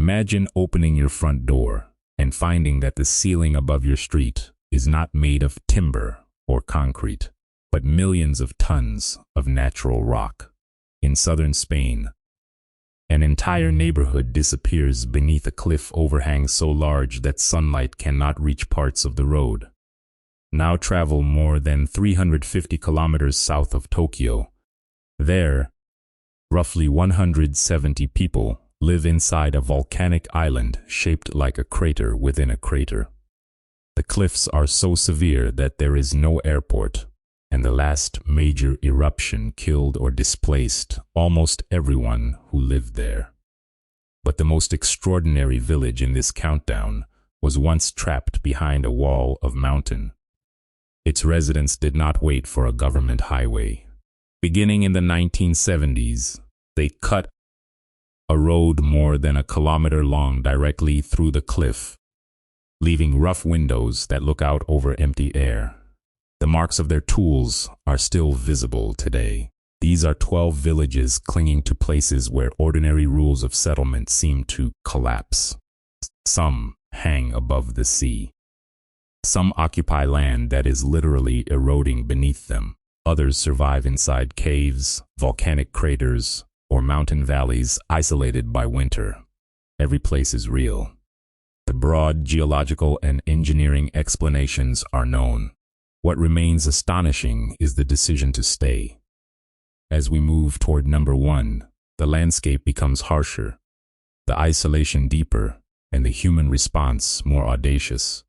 Imagine opening your front door and finding that the ceiling above your street is not made of timber or concrete, but millions of tons of natural rock. In southern Spain, an entire neighborhood disappears beneath a cliff overhang so large that sunlight cannot reach parts of the road. Now travel more than 350 kilometers south of Tokyo. There, roughly 170 people live inside a volcanic island shaped like a crater within a crater. The cliffs are so severe that there is no airport, and the last major eruption killed or displaced almost everyone who lived there. But the most extraordinary village in this countdown was once trapped behind a wall of mountain. Its residents did not wait for a government highway. Beginning in the 1970s, they cut a road more than a kilometer long directly through the cliff, leaving rough windows that look out over empty air. The marks of their tools are still visible today. These are 12 villages clinging to places where ordinary rules of settlement seem to collapse. Some hang above the sea. Some occupy land that is literally eroding beneath them. Others survive inside caves, volcanic craters, or mountain valleys isolated by winter. Every place is real. The broad geological and engineering explanations are known. What remains astonishing is the decision to stay. As we move toward number 1, the landscape becomes harsher, the isolation deeper, and the human response more audacious.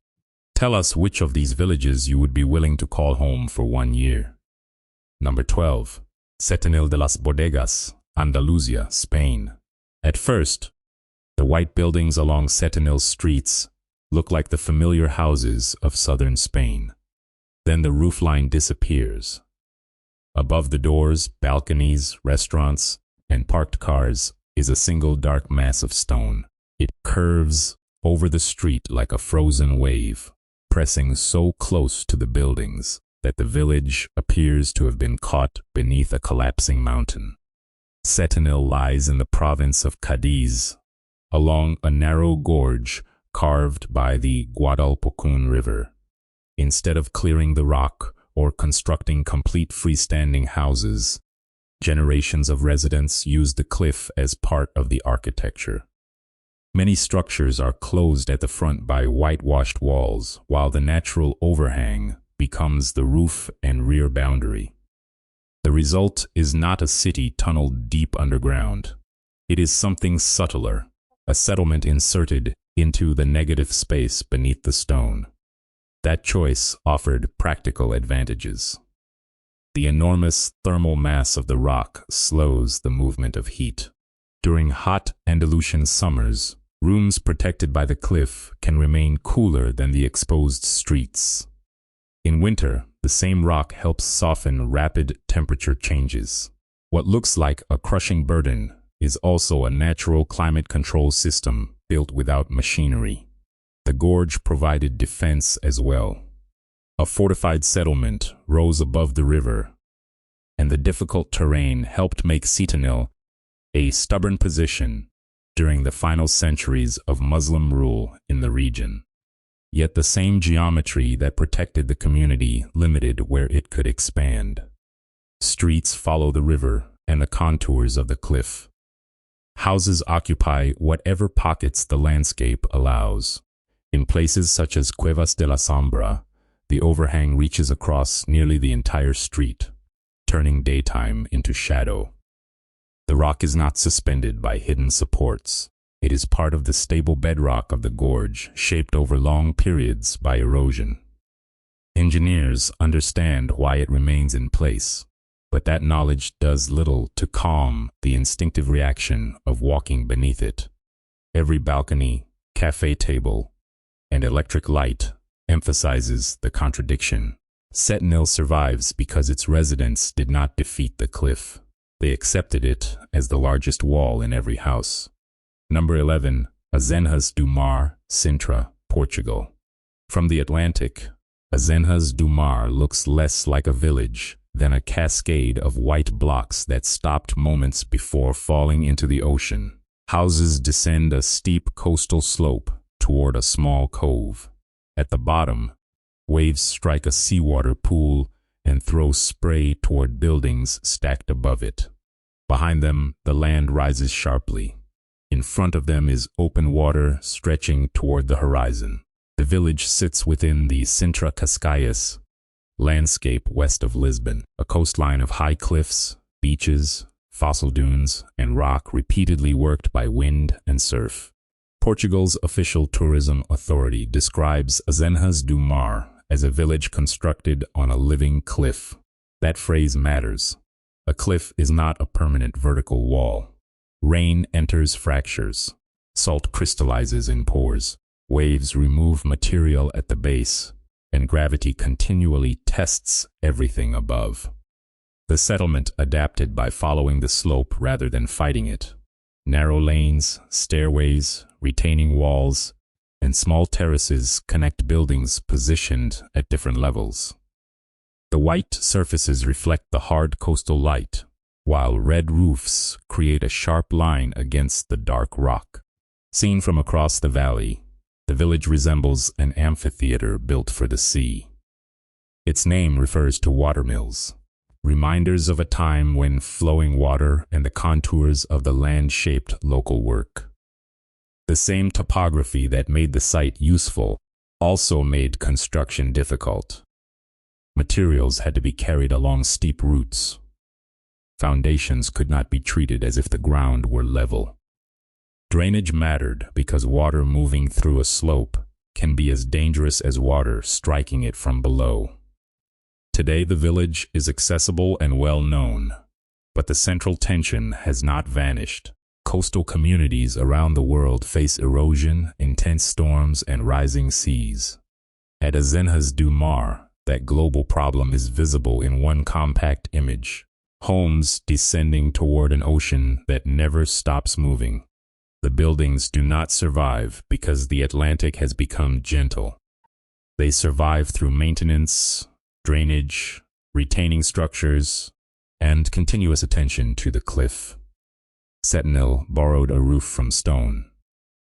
Tell us which of these villages you would be willing to call home for 1 year. Number 12. Setenil de las Bodegas, Andalusia, Spain. At first, the white buildings along Setenil's streets look like the familiar houses of southern Spain. Then the roofline disappears. Above the doors, balconies, restaurants, and parked cars is a single dark mass of stone. It curves over the street like a frozen wave, pressing so close to the buildings that the village appears to have been caught beneath a collapsing mountain. Setenil lies in the province of Cadiz, along a narrow gorge carved by the Guadalpocun River. Instead of clearing the rock or constructing complete freestanding houses, generations of residents used the cliff as part of the architecture. Many structures are closed at the front by whitewashed walls, while the natural overhang becomes the roof and rear boundary. The result is not a city tunneled deep underground. It is something subtler, a settlement inserted into the negative space beneath the stone. That choice offered practical advantages. The enormous thermal mass of the rock slows the movement of heat. During hot Andalusian summers, rooms protected by the cliff can remain cooler than the exposed streets. In winter, the same rock helps soften rapid temperature changes. What looks like a crushing burden is also a natural climate control system built without machinery. The gorge provided defense as well. A fortified settlement rose above the river, and the difficult terrain helped make Setenil a stubborn position during the final centuries of Muslim rule in the region. Yet the same geometry that protected the community limited where it could expand. Streets follow the river and the contours of the cliff. Houses occupy whatever pockets the landscape allows. In places such as Cuevas de la Sombra, the overhang reaches across nearly the entire street, turning daytime into shadow. The rock is not suspended by hidden supports. It is part of the stable bedrock of the gorge, shaped over long periods by erosion. Engineers understand why it remains in place, but that knowledge does little to calm the instinctive reaction of walking beneath it. Every balcony, cafe table, and electric light emphasizes the contradiction. Setenil survives because its residents did not defeat the cliff. They accepted it as the largest wall in every house. Number 11. Azenhas do Mar, Sintra, Portugal. From the Atlantic, Azenhas do Mar looks less like a village than a cascade of white blocks that stopped moments before falling into the ocean. Houses descend a steep coastal slope toward a small cove. At the bottom, waves strike a seawater pool and throw spray toward buildings stacked above it. Behind them, the land rises sharply. In front of them is open water stretching toward the horizon. The village sits within the Sintra Cascais landscape west of Lisbon, a coastline of high cliffs, beaches, fossil dunes, and rock repeatedly worked by wind and surf. Portugal's official tourism authority describes Azenhas do Mar as a village constructed on a living cliff. That phrase matters. A cliff is not a permanent vertical wall. Rain enters fractures. Salt crystallizes in pores. Waves remove material at the base, and gravity continually tests everything above. The settlement adapted by following the slope rather than fighting it. Narrow lanes, stairways, retaining walls, and small terraces connect buildings positioned at different levels. The white surfaces reflect the hard coastal light, while red roofs create a sharp line against the dark rock. Seen from across the valley, the village resembles an amphitheater built for the sea. Its name refers to watermills, reminders of a time when flowing water and the contours of the land shaped local work. The same topography that made the site useful also made construction difficult. Materials had to be carried along steep routes. Foundations could not be treated as if the ground were level. Drainage mattered because water moving through a slope can be as dangerous as water striking it from below. Today the village is accessible and well known, but the central tension has not vanished. Coastal communities around the world face erosion, intense storms, and rising seas. At Azenhas do Mar, that global problem is visible in one compact image. Homes descending toward an ocean that never stops moving. The buildings do not survive because the Atlantic has become gentle. They survive through maintenance, drainage, retaining structures, and continuous attention to the cliff. Setenil borrowed a roof from stone.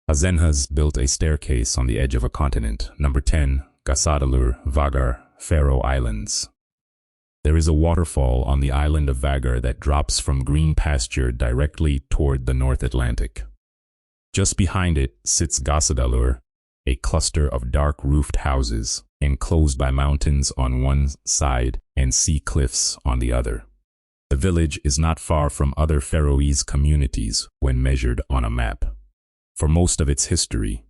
Azenhas built a staircase on the edge of a continent, number 10, Gasadalur, Vagar, Faroe Islands. There is a waterfall on the island of Vagar that drops from green pasture directly toward the North Atlantic. Just behind it sits Gasadalur, a cluster of dark-roofed houses, enclosed by mountains on one side and sea cliffs on the other. The village is not far from other Faroese communities when measured on a map. For most of its history,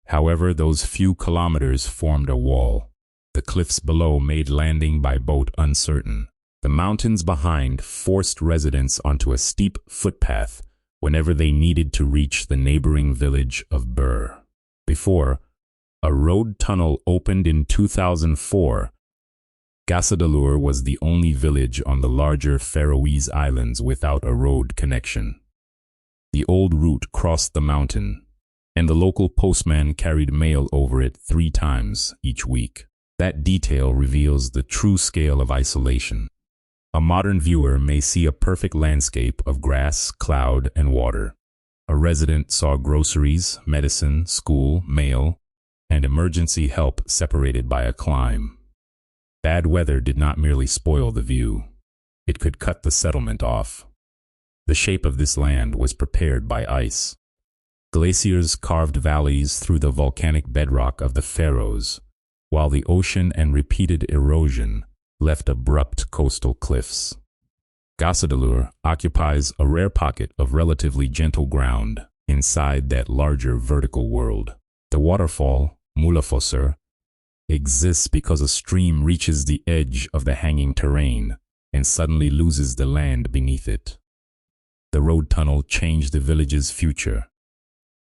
however, those few kilometers formed a wall. The cliffs below made landing by boat uncertain. The mountains behind forced residents onto a steep footpath whenever they needed to reach the neighboring village of Bur. Before, a road tunnel opened in 2004. Gasadalur was the only village on the larger Faroese Islands without a road connection. The old route crossed the mountain, and the local postman carried mail over it 3 times each week. That detail reveals the true scale of isolation. A modern viewer may see a perfect landscape of grass, cloud, and water. A resident saw groceries, medicine, school, mail, and emergency help separated by a climb. Bad weather did not merely spoil the view. It could cut the settlement off. The shape of this land was prepared by ice. Glaciers carved valleys through the volcanic bedrock of the Faroes, while the ocean and repeated erosion left abrupt coastal cliffs. Gasadalur occupies a rare pocket of relatively gentle ground inside that larger vertical world. The waterfall, Mulafossur, exists because a stream reaches the edge of the hanging terrain and suddenly loses the land beneath it. The road tunnel changed the village's future.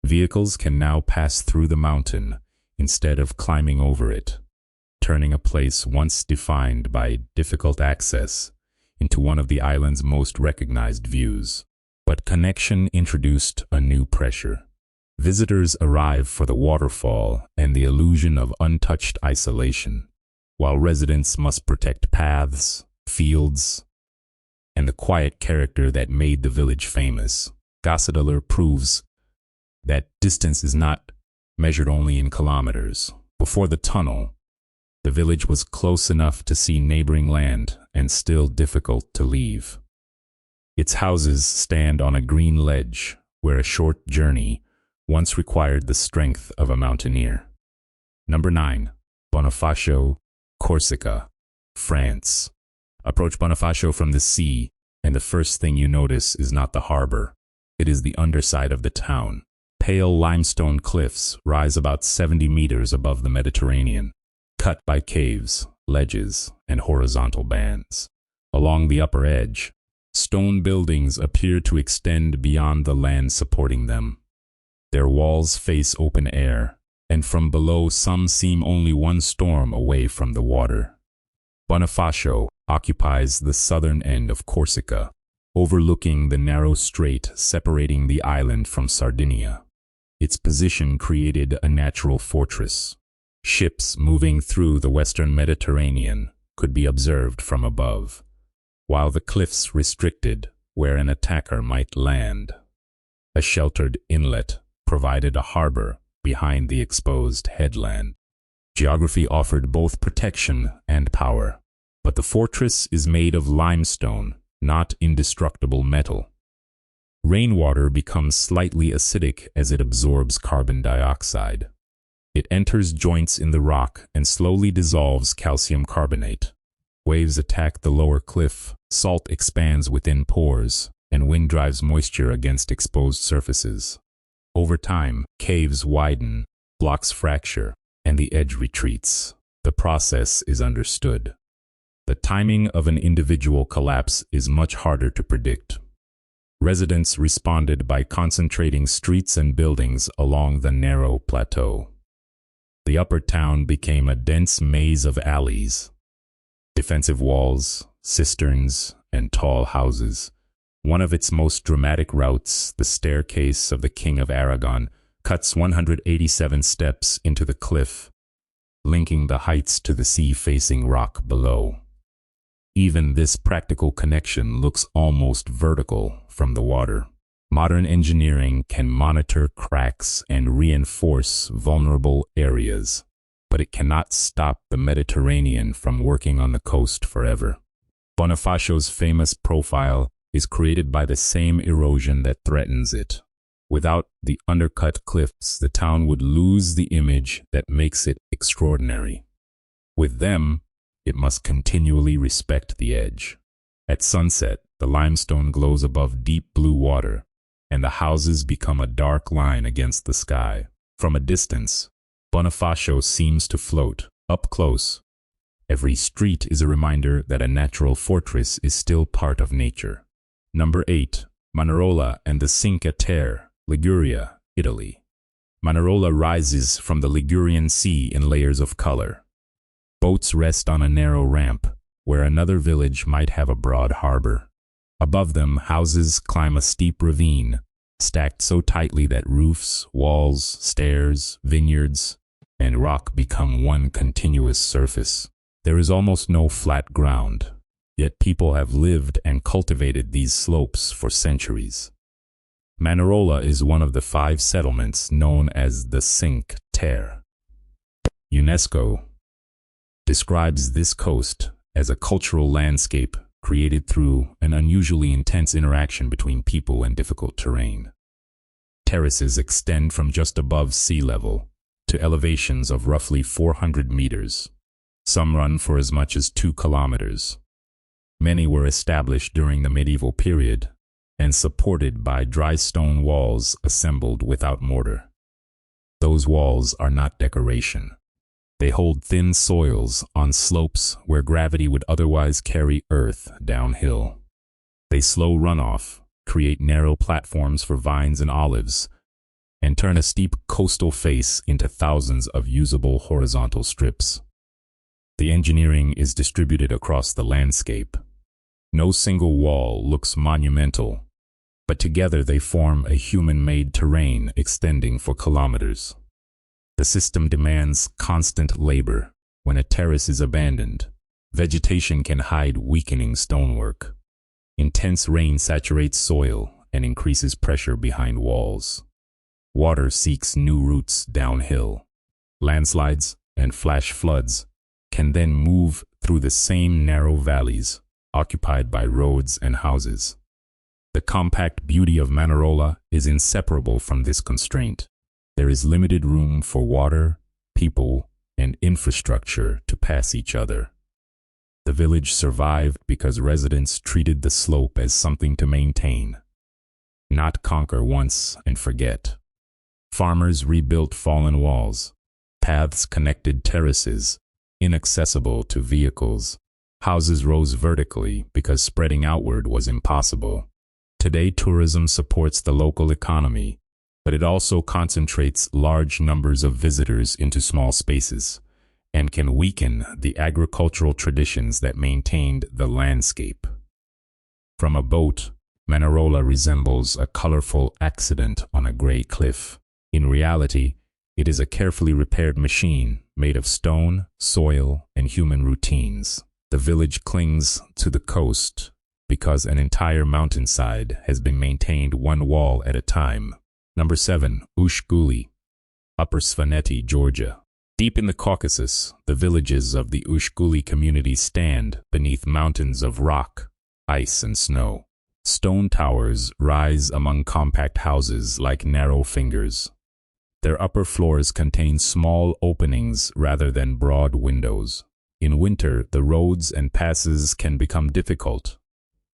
Vehicles can now pass through the mountain instead of climbing over it, turning a place once defined by difficult access into one of the island's most recognized views. But connection introduced a new pressure. Visitors arrive for the waterfall and the illusion of untouched isolation, while residents must protect paths, fields, and the quiet character that made the village famous. Gasadalur proves that distance is not measured only in kilometers. Before the tunnel, the village was close enough to see neighboring land and still difficult to leave. Its houses stand on a green ledge where a short journey once required the strength of a mountaineer. Number 9. Bonifacio, Corsica, France. Approach Bonifacio from the sea, and the first thing you notice is not the harbor. It is the underside of the town. Pale limestone cliffs rise about 70 meters above the Mediterranean, cut by caves, ledges, and horizontal bands. Along the upper edge, stone buildings appear to extend beyond the land supporting them. Their walls face open air, and from below some seem only one storm away from the water. Bonifacio occupies the southern end of Corsica, overlooking the narrow strait separating the island from Sardinia. Its position created a natural fortress. Ships moving through the western Mediterranean could be observed from above, while the cliffs restricted where an attacker might land. A sheltered inlet provided a harbor behind the exposed headland. Geography offered both protection and power, but the fortress is made of limestone, not indestructible metal. Rainwater becomes slightly acidic as it absorbs carbon dioxide. It enters joints in the rock and slowly dissolves calcium carbonate. Waves attack the lower cliff, salt expands within pores, and wind drives moisture against exposed surfaces. Over time, caves widen, blocks fracture, and the edge retreats. The process is understood. The timing of an individual collapse is much harder to predict. Residents responded by concentrating streets and buildings along the narrow plateau. The upper town became a dense maze of alleys, defensive walls, cisterns, and tall houses. One of its most dramatic routes, the staircase of the King of Aragon, cuts 187 steps into the cliff, linking the heights to the sea-facing rock below. Even this practical connection looks almost vertical from the water. Modern engineering can monitor cracks and reinforce vulnerable areas, but it cannot stop the Mediterranean from working on the coast forever. Bonifacio's famous profile is created by the same erosion that threatens it. Without the undercut cliffs, the town would lose the image that makes it extraordinary. With them, it must continually respect the edge. At sunset, the limestone glows above deep blue water, and the houses become a dark line against the sky. From a distance, Bonifacio seems to float. Up close, every street is a reminder that a natural fortress is still part of nature. Number 8. Manarola and the Cinque Terre, Liguria, Italy. Manarola rises from the Ligurian Sea in layers of color. Boats rest on a narrow ramp, where another village might have a broad harbor. Above them, houses climb a steep ravine, stacked so tightly that roofs, walls, stairs, vineyards, and rock become one continuous surface. There is almost no flat ground, yet people have lived and cultivated these slopes for centuries. Manarola is one of the 5 settlements known as the Cinque Terre. UNESCO describes this coast as a cultural landscape created through an unusually intense interaction between people and difficult terrain. Terraces extend from just above sea level to elevations of roughly 400 meters. Some run for as much as 2 kilometers. Many were established during the medieval period and supported by dry stone walls assembled without mortar. Those walls are not decoration. They hold thin soils on slopes where gravity would otherwise carry earth downhill. They slow runoff, create narrow platforms for vines and olives, and turn a steep coastal face into thousands of usable horizontal strips. The engineering is distributed across the landscape. No single wall looks monumental, but together they form a human-made terrain extending for kilometers. The system demands constant labor. When a terrace is abandoned, vegetation can hide weakening stonework. Intense rain saturates soil, and increases pressure behind walls. Water seeks new routes downhill. Landslides and flash floods can then move through the same narrow valleys occupied by roads and houses. The compact beauty of Manarola is inseparable from this constraint. There is limited room for water, people, and infrastructure to pass each other. The village survived because residents treated the slope as something to maintain, not conquer once and forget. Farmers rebuilt fallen walls. Paths connected terraces, inaccessible to vehicles. Houses rose vertically because spreading outward was impossible. Today, tourism supports the local economy, but it also concentrates large numbers of visitors into small spaces and can weaken the agricultural traditions that maintained the landscape. From a boat, Manarola resembles a colorful accident on a gray cliff. In reality, it is a carefully repaired machine made of stone, soil, and human routines. The village clings to the coast because an entire mountainside has been maintained one wall at a time. Number 7. Ushguli, Upper Svaneti, Georgia. Deep in the Caucasus, the villages of the Ushguli community stand beneath mountains of rock, ice, and snow. Stone towers rise among compact houses like narrow fingers. Their upper floors contain small openings rather than broad windows. In winter, the roads and passes can become difficult,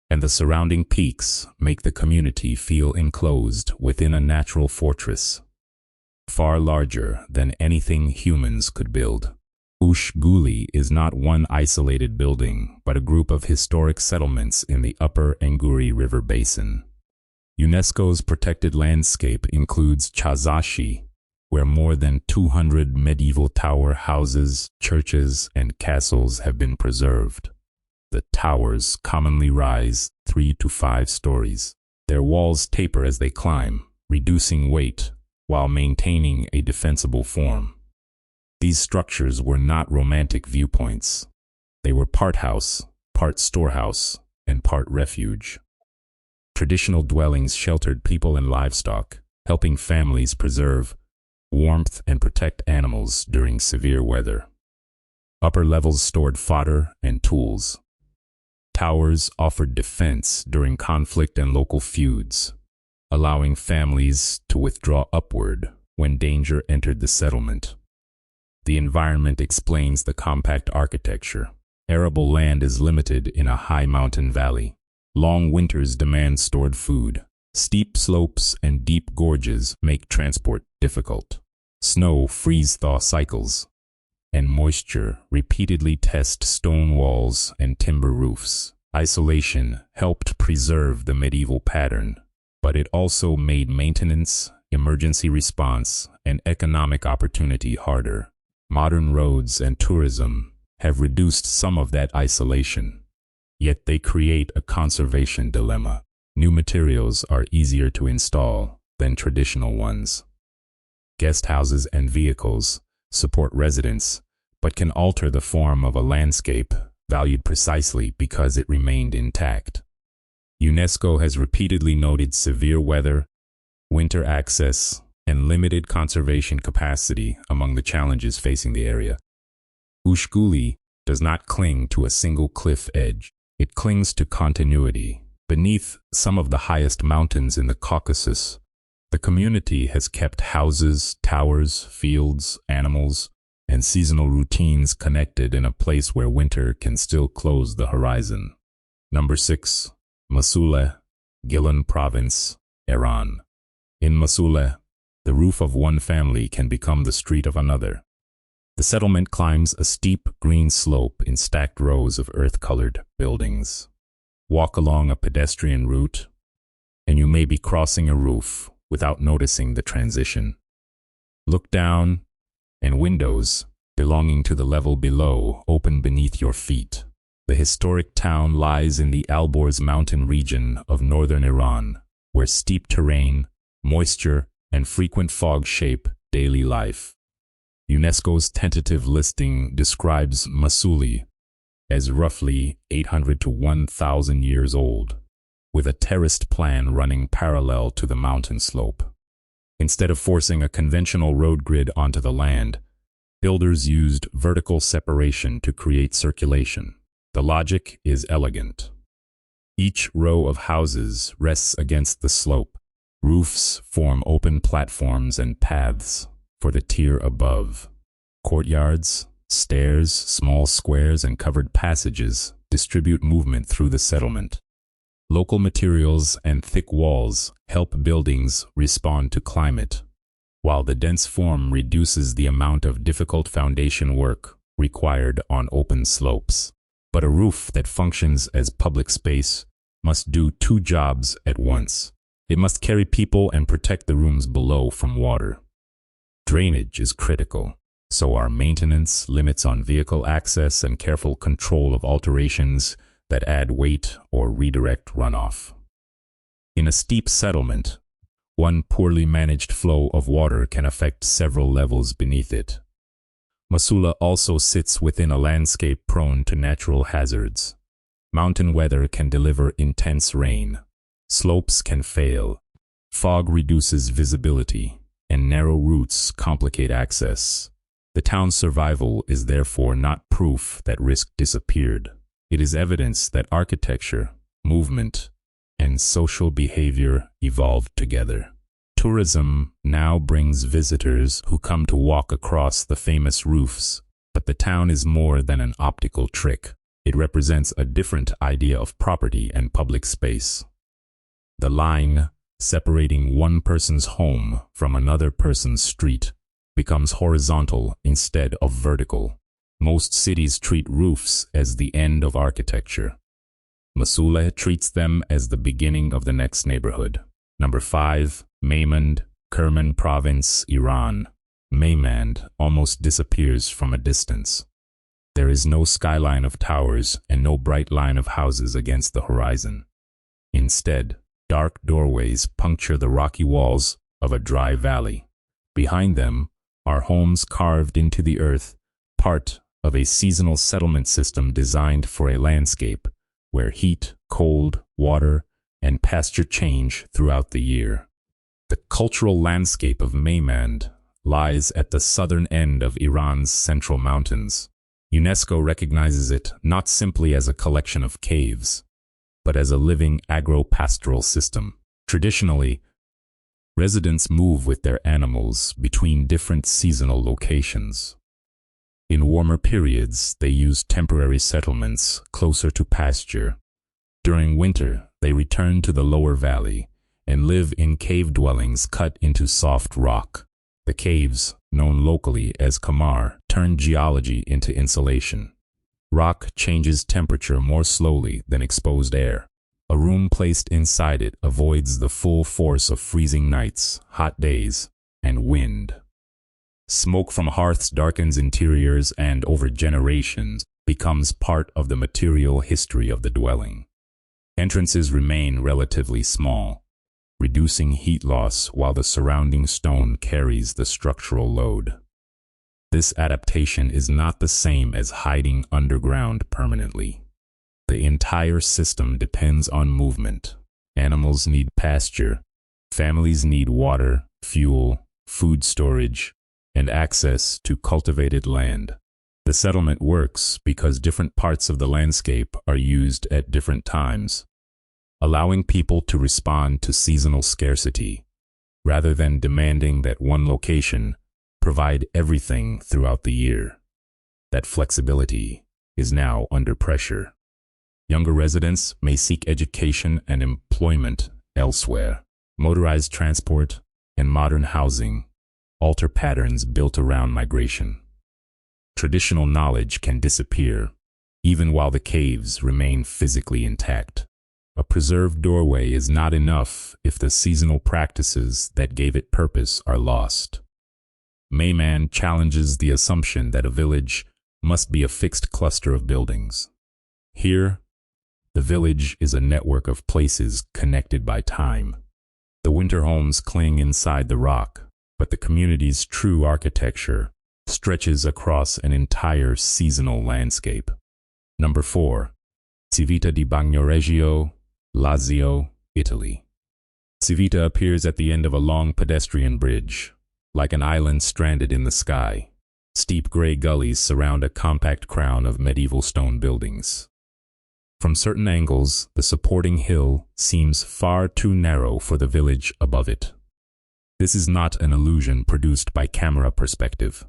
and the surrounding peaks make the community feel enclosed within a natural fortress, far larger than anything humans could build. Ushguli is not one isolated building, but a group of historic settlements in the upper Anguri River basin. UNESCO's protected landscape includes Chazashi, where more than 200 medieval tower houses, churches, and castles have been preserved. The towers commonly rise 3 to 5 stories. Their walls taper as they climb, reducing weight while maintaining a defensible form. These structures were not romantic viewpoints. They were part house, part storehouse, and part refuge. Traditional dwellings sheltered people and livestock, helping families preserve warmth and protect animals during severe weather. Upper levels stored fodder and tools. Towers offered defense during conflict and local feuds, allowing families to withdraw upward when danger entered the settlement. The environment explains the compact architecture. Arable land is limited in a high mountain valley. Long winters demand stored food. Steep slopes and deep gorges make transport difficult. Snow freeze-thaw cycles, and moisture repeatedly test stone walls and timber roofs. Isolation helped preserve the medieval pattern, but it also made maintenance, emergency response, and economic opportunity harder. Modern roads and tourism have reduced some of that isolation, yet they create a conservation dilemma. New materials are easier to install than traditional ones. Guest houses and vehicles support residents, but can alter the form of a landscape valued precisely because it remained intact. UNESCO has repeatedly noted severe weather, winter access, and limited conservation capacity among the challenges facing the area. Ushguli does not cling to a single cliff edge. It clings to continuity. Beneath some of the highest mountains in the Caucasus, the community has kept houses, towers, fields, animals, and seasonal routines connected in a place where winter can still close the horizon. Number 6. Masuleh, Guoliang Province, Iran. In Masuleh, the roof of one family can become the street of another. The settlement climbs a steep green slope in stacked rows of earth-colored buildings. Walk along a pedestrian route, and you may be crossing a roof without noticing the transition. Look down, and windows belonging to the level below open beneath your feet. The historic town lies in the Alborz mountain region of northern Iran, where steep terrain, moisture, and frequent fog shape daily life. UNESCO's tentative listing describes Masuleh as roughly 800 to 1,000 years old. with a terraced plan running parallel to the mountain slope. Instead of forcing a conventional road grid onto the land, builders used vertical separation to create circulation. The logic is elegant. Each row of houses rests against the slope. Roofs form open platforms and paths for the tier above. Courtyards, stairs, small squares, and covered passages distribute movement through the settlement. Local materials and thick walls help buildings respond to climate, while the dense form reduces the amount of difficult foundation work required on open slopes. But a roof that functions as public space must do two jobs at once. It must carry people and protect the rooms below from water. Drainage is critical, so are maintenance, limits on vehicle access, and careful control of alterations that add weight or redirect runoff. In a steep settlement, one poorly managed flow of water can affect several levels beneath it. Masuleh also sits within a landscape prone to natural hazards. Mountain weather can deliver intense rain. Slopes can fail. Fog reduces visibility, and narrow routes complicate access. The town's survival is therefore not proof that risk disappeared. It is evidence that architecture, movement, and social behavior evolved together. Tourism now brings visitors who come to walk across the famous roofs, but the town is more than an optical trick. It represents a different idea of property and public space. The line separating one person's home from another person's street becomes horizontal instead of vertical. Most cities treat roofs as the end of architecture. Masuleh treats them as the beginning of the next neighborhood. Number 5. Maymand, Kerman Province, Iran. Maymand almost disappears from a distance. There is no skyline of towers and no bright line of houses against the horizon. Instead, dark doorways puncture the rocky walls of a dry valley. Behind them are homes carved into the earth, part of a seasonal settlement system designed for a landscape where heat, cold, water, and pasture change throughout the year. The cultural landscape of Maymand lies at the southern end of Iran's central mountains. UNESCO recognizes it not simply as a collection of caves, but as a living agro-pastoral system. Traditionally, residents move with their animals between different seasonal locations. In warmer periods, they use temporary settlements closer to pasture. During winter, they return to the lower valley and live in cave dwellings cut into soft rock. The caves, known locally as kamar, turn geology into insulation. Rock changes temperature more slowly than exposed air. A room placed inside it avoids the full force of freezing nights, hot days, and wind. Smoke from hearths darkens interiors and, over generations, becomes part of the material history of the dwelling. Entrances remain relatively small, reducing heat loss while the surrounding stone carries the structural load. This adaptation is not the same as hiding underground permanently. The entire system depends on movement. Animals need pasture, families need water, fuel, food storage, and access to cultivated land. The settlement works because different parts of the landscape are used at different times, allowing people to respond to seasonal scarcity, rather than demanding that one location provide everything throughout the year. That flexibility is now under pressure. Younger residents may seek education and employment elsewhere. Motorized transport and modern housing alter patterns built around migration. Traditional knowledge can disappear, even while the caves remain physically intact. A preserved doorway is not enough if the seasonal practices that gave it purpose are lost. Maymand challenges the assumption that a village must be a fixed cluster of buildings. Here, the village is a network of places connected by time. The winter homes cling inside the rock, but the community's true architecture stretches across an entire seasonal landscape. Number 4. Civita di Bagnoregio, Lazio, Italy. Civita appears at the end of a long pedestrian bridge, like an island stranded in the sky. Steep gray gullies surround a compact crown of medieval stone buildings. From certain angles, the supporting hill seems far too narrow for the village above it. This is not an illusion produced by camera perspective.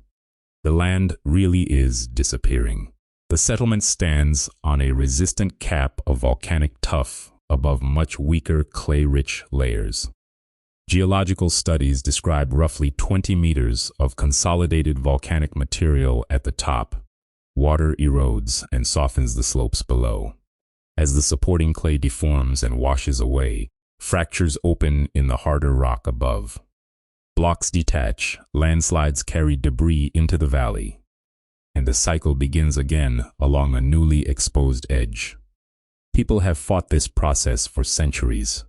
The land really is disappearing. The settlement stands on a resistant cap of volcanic tuff above much weaker clay-rich layers. Geological studies describe roughly 20 meters of consolidated volcanic material at the top. Water erodes and softens the slopes below. As the supporting clay deforms and washes away, fractures open in the harder rock above. Blocks detach, landslides carry debris into the valley, and the cycle begins again along a newly exposed edge. People have fought this process for centuries.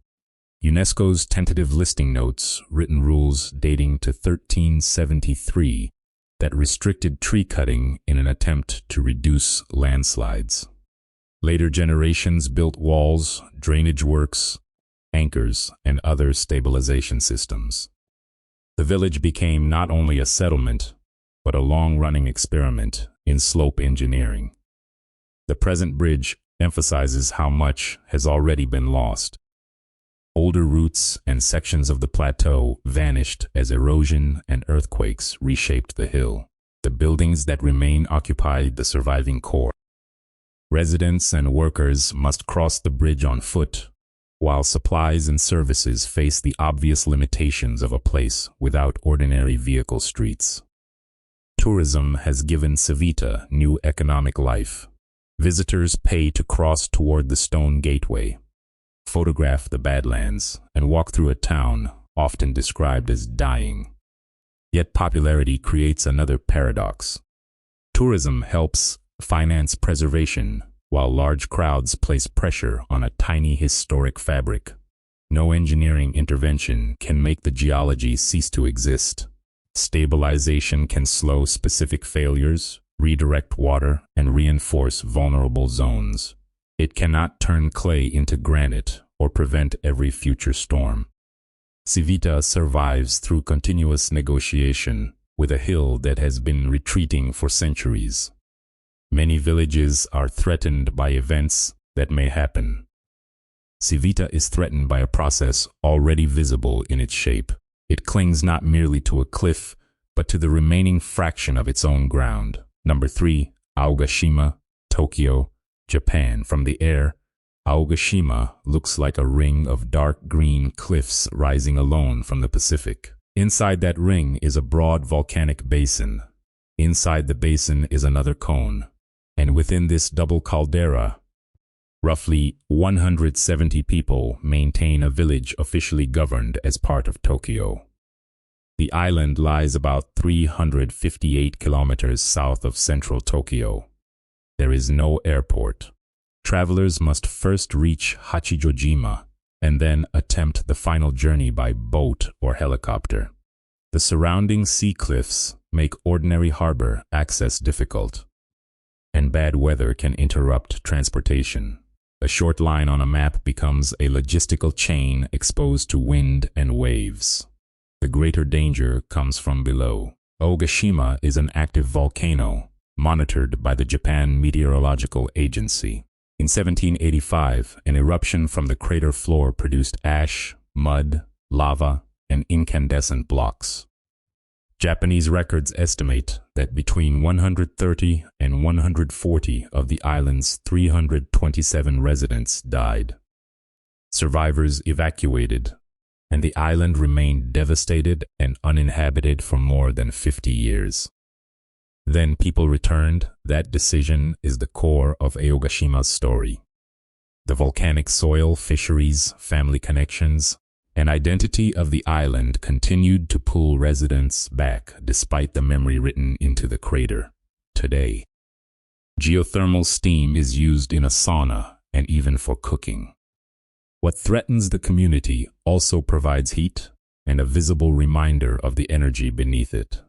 UNESCO's tentative listing notes, written rules dating to 1373, that restricted tree cutting in an attempt to reduce landslides. Later generations built walls, drainage works, anchors, and other stabilization systems. The village became not only a settlement, but a long-running experiment in slope engineering. The present bridge emphasizes how much has already been lost. Older routes and sections of the plateau vanished as erosion and earthquakes reshaped the hill. The buildings that remain occupied the surviving core. Residents and workers must cross the bridge on foot, while supplies and services face the obvious limitations of a place without ordinary vehicle streets. Tourism has given Civita new economic life. Visitors pay to cross toward the stone gateway, photograph the Badlands, and walk through a town often described as dying. Yet popularity creates another paradox. Tourism helps finance preservation, while large crowds place pressure on a tiny historic fabric. No engineering intervention can make the geology cease to exist. Stabilization can slow specific failures, redirect water, and reinforce vulnerable zones. It cannot turn clay into granite or prevent every future storm. Civita survives through continuous negotiation with a hill that has been retreating for centuries. Many villages are threatened by events that may happen. Civita is threatened by a process already visible in its shape. It clings not merely to a cliff, but to the remaining fraction of its own ground. Number 3, Aogashima, Tokyo, Japan. From the air, Aogashima looks like a ring of dark green cliffs rising alone from the Pacific. Inside that ring is a broad volcanic basin. Inside the basin is another cone. And within this double caldera, roughly 170 people maintain a village officially governed as part of Tokyo. The island lies about 358 kilometers south of central Tokyo. There is no airport. Travelers must first reach Hachijojima and then attempt the final journey by boat or helicopter. The surrounding sea cliffs make ordinary harbor access difficult, and bad weather can interrupt transportation. A short line on a map becomes a logistical chain exposed to wind and waves. The greater danger comes from below. Aogashima is an active volcano, monitored by the Japan Meteorological Agency. In 1785, an eruption from the crater floor produced ash, mud, lava, and incandescent blocks. Japanese records estimate that between 130 and 140 of the island's 327 residents died. Survivors evacuated, and the island remained devastated and uninhabited for more than 50 years. Then people returned. That decision is the core of Aogashima's story. The volcanic soil, fisheries, family connections, and identity of the island continued to pull residents back despite the memory written into the crater. Today, geothermal steam is used in a sauna and even for cooking. What threatens the community also provides heat and a visible reminder of the energy beneath it.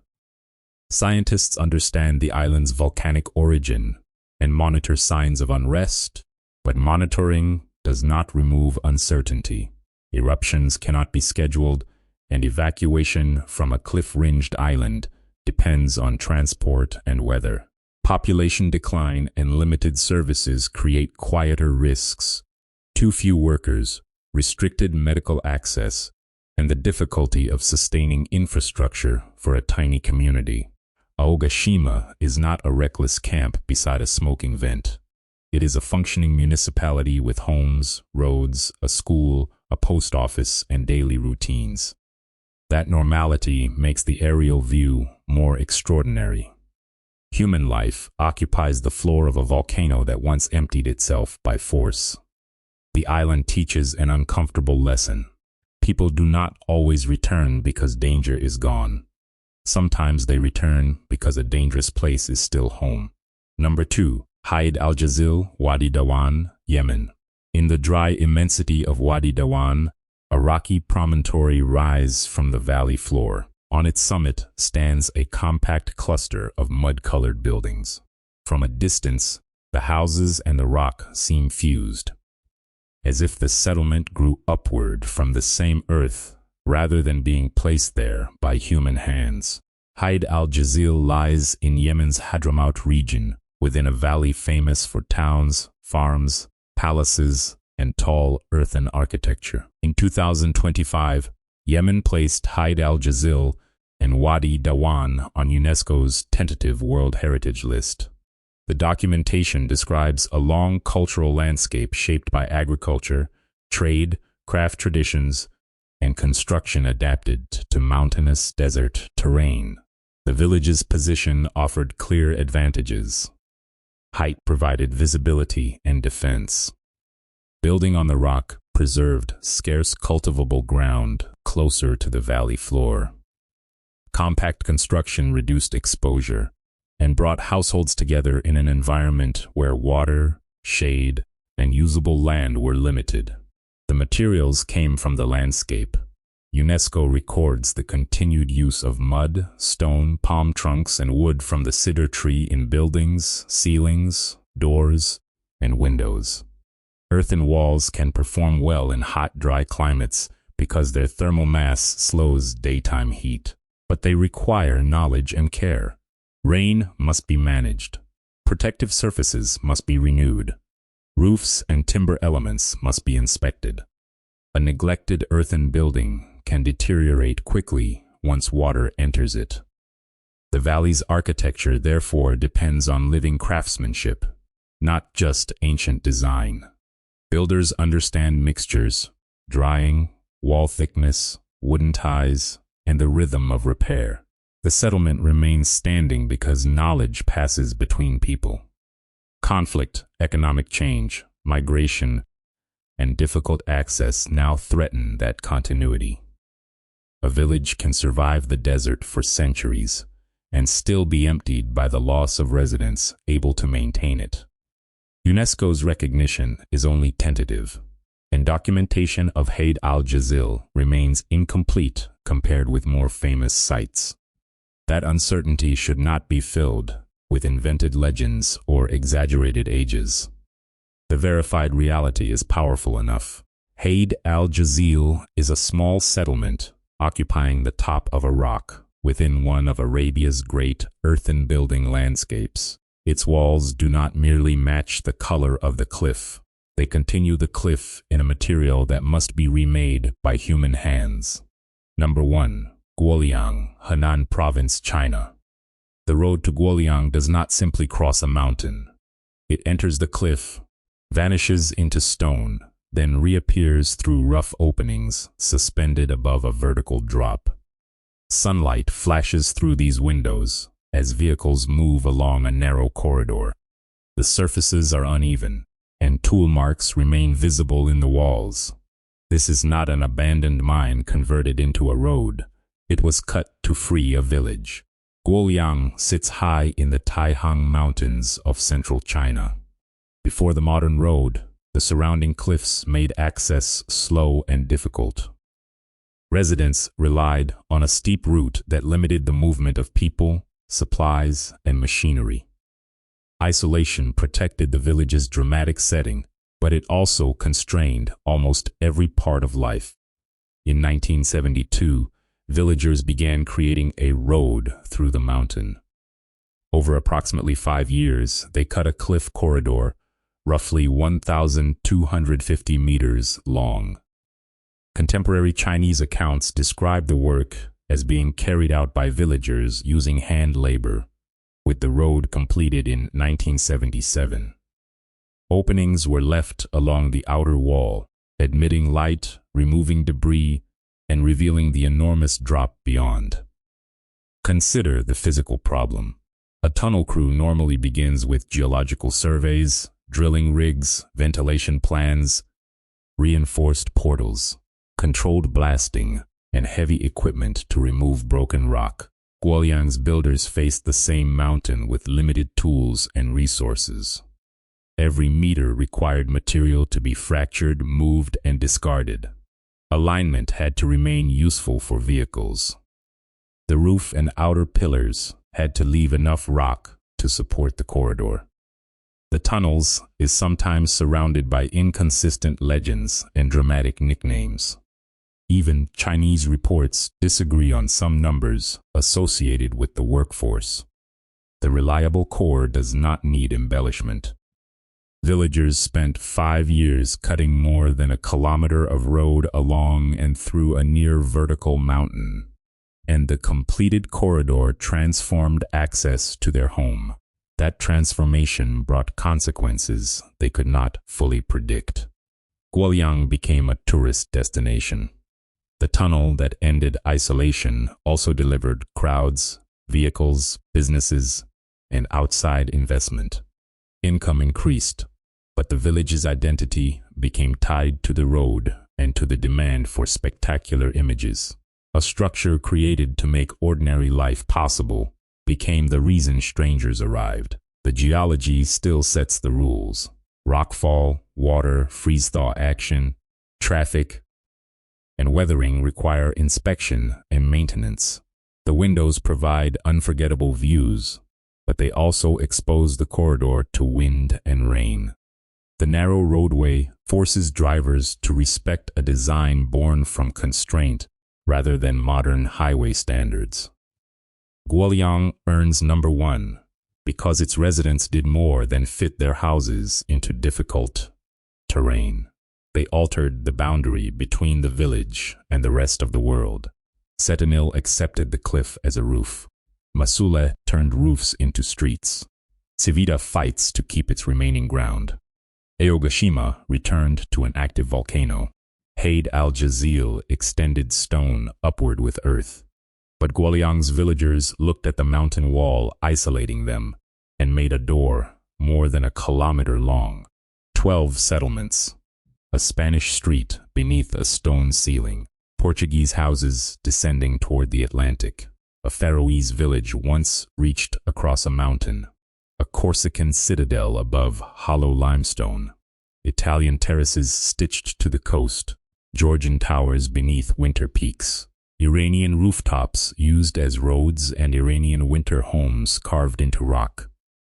Scientists understand the island's volcanic origin and monitor signs of unrest, but monitoring does not remove uncertainty. Eruptions cannot be scheduled, and evacuation from a cliff-ringed island depends on transport and weather. Population decline and limited services create quieter risks. Too few workers, restricted medical access, and the difficulty of sustaining infrastructure for a tiny community. Aogashima is not a reckless camp beside a smoking vent. It is a functioning municipality with homes, roads, a school, a post office, and daily routines. That normality makes the aerial view more extraordinary. Human life occupies the floor of a volcano that once emptied itself by force. The island teaches an uncomfortable lesson. People do not always return because danger is gone. Sometimes they return because a dangerous place is still home. Number 2. Haid Al-Jazil, Wadi Dawan, Yemen. In the dry immensity of Wadi Dawan, a rocky promontory rises from the valley floor. On its summit stands a compact cluster of mud-colored buildings. From a distance, the houses and the rock seem fused, as if the settlement grew upward from the same earth rather than being placed there by human hands. Haid Al-Jazil lies in Yemen's Hadramaut region, within a valley famous for towns, farms, palaces, and tall earthen architecture. In 2025, Yemen placed Haid Al-Jazil and Wadi Dawan on UNESCO's tentative World Heritage List. The documentation describes a long cultural landscape shaped by agriculture, trade, craft traditions, and construction adapted to mountainous desert terrain. The village's position offered clear advantages. Height provided visibility and defense. Building on the rock preserved scarce cultivable ground closer to the valley floor. Compact construction reduced exposure and brought households together in an environment where water, shade, and usable land were limited. The materials came from the landscape. UNESCO records the continued use of mud, stone, palm trunks, and wood from the cedar tree in buildings, ceilings, doors, and windows. Earthen walls can perform well in hot, dry climates because their thermal mass slows daytime heat, but they require knowledge and care. Rain must be managed. Protective surfaces must be renewed. Roofs and timber elements must be inspected. A neglected earthen building can deteriorate quickly once water enters it. The valley's architecture, therefore, depends on living craftsmanship, not just ancient design. Builders understand mixtures, drying, wall thickness, wooden ties, and the rhythm of repair. The settlement remains standing because knowledge passes between people. Conflict, economic change, migration, and difficult access now threaten that continuity. A village can survive the desert for centuries and still be emptied by the loss of residents able to maintain it. UNESCO's recognition is only tentative, and documentation of Haid Al-Jazil remains incomplete compared with more famous sites. That uncertainty should not be filled with invented legends or exaggerated ages. The verified reality is powerful enough. Haid Al-Jazil is a small settlement occupying the top of a rock within one of Arabia's great earthen building landscapes. Its walls do not merely match the color of the cliff. They continue the cliff in a material that must be remade by human hands. Number 1. Guoliang, Henan Province, China. The road to Guoliang does not simply cross a mountain. It enters the cliff, vanishes into stone, then reappears through rough openings suspended above a vertical drop. Sunlight flashes through these windows as vehicles move along a narrow corridor. The surfaces are uneven, and tool marks remain visible in the walls. This is not an abandoned mine converted into a road. It was cut to free a village. Guoliang sits high in the Taihang Mountains of central China. Before the modern road, the surrounding cliffs made access slow and difficult. Residents relied on a steep route that limited the movement of people, supplies, and machinery. Isolation protected the village's dramatic setting but it also constrained almost every part of life. In 1972, villagers began creating a road through the mountain. Over approximately 5 years, they cut a cliff corridor, roughly 1,250 meters long. Contemporary Chinese accounts describe the work as being carried out by villagers using hand labor, with the road completed in 1977. Openings were left along the outer wall, admitting light, removing debris, and revealing the enormous drop beyond. Consider the physical problem. A tunnel crew normally begins with geological surveys, drilling rigs, ventilation plans, reinforced portals, controlled blasting, and heavy equipment to remove broken rock. Guoliang's builders faced the same mountain with limited tools and resources. Every meter required material to be fractured, moved, and discarded. Alignment had to remain useful for vehicles. The roof and outer pillars had to leave enough rock to support the corridor. The tunnels is sometimes surrounded by inconsistent legends and dramatic nicknames. Even Chinese reports disagree on some numbers associated with the workforce. The reliable core does not need embellishment. Villagers spent 5 years cutting more than a kilometer of road along and through a near vertical mountain, and the completed corridor transformed access to their home. That transformation brought consequences they could not fully predict. Guoliang became a tourist destination. The tunnel that ended isolation also delivered crowds, vehicles, businesses, and outside investment. Income increased, but the village's identity became tied to the road and to the demand for spectacular images. A structure created to make ordinary life possible became the reason strangers arrived. The geology still sets the rules. Rockfall, water, freeze-thaw action, traffic, and weathering require inspection and maintenance. The windows provide unforgettable views, but they also expose the corridor to wind and rain. The narrow roadway forces drivers to respect a design born from constraint rather than modern highway standards. Guoliang earns number 1 because its residents did more than fit their houses into difficult terrain. They altered the boundary between the village and the rest of the world. Setenil accepted the cliff as a roof. Masuleh turned roofs into streets. Civita fights to keep its remaining ground. Aogashima returned to an active volcano. Al-Jazil extended stone upward with earth. But Guoliang's villagers looked at the mountain wall isolating them and made a door more than a kilometer long. 12 settlements. A Spanish street beneath a stone ceiling. Portuguese houses descending toward the Atlantic. A Faroese village once reached across a mountain. A Corsican citadel above hollow limestone. Italian terraces stitched to the coast. Georgian towers beneath winter peaks. Iranian rooftops used as roads and Iranian winter homes carved into rock.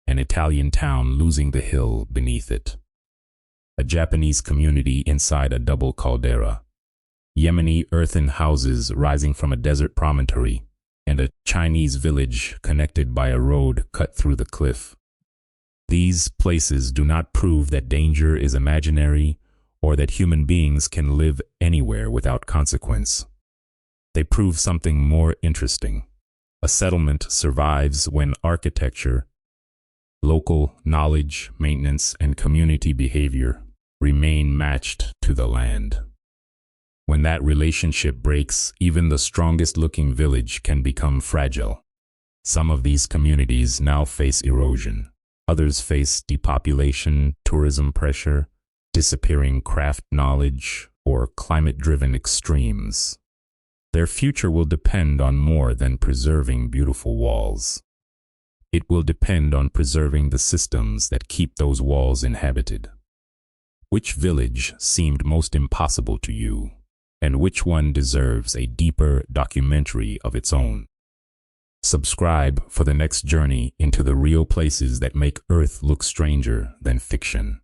An Italian town losing the hill beneath it. A Japanese community inside a double caldera. Yemeni earthen houses rising from a desert promontory, and a Chinese village connected by a road cut through the cliff. These places do not prove that danger is imaginary or that human beings can live anywhere without consequence. They prove something more interesting. A settlement survives when architecture, local knowledge, maintenance, and community behavior remain matched to the land. When that relationship breaks, even the strongest-looking village can become fragile. Some of these communities now face erosion. Others face depopulation, tourism pressure, disappearing craft knowledge, or climate-driven extremes. Their future will depend on more than preserving beautiful walls. It will depend on preserving the systems that keep those walls inhabited. Which village seemed most impossible to you, and which one deserves a deeper documentary of its own? Subscribe for the next journey into the real places that make Earth look stranger than fiction.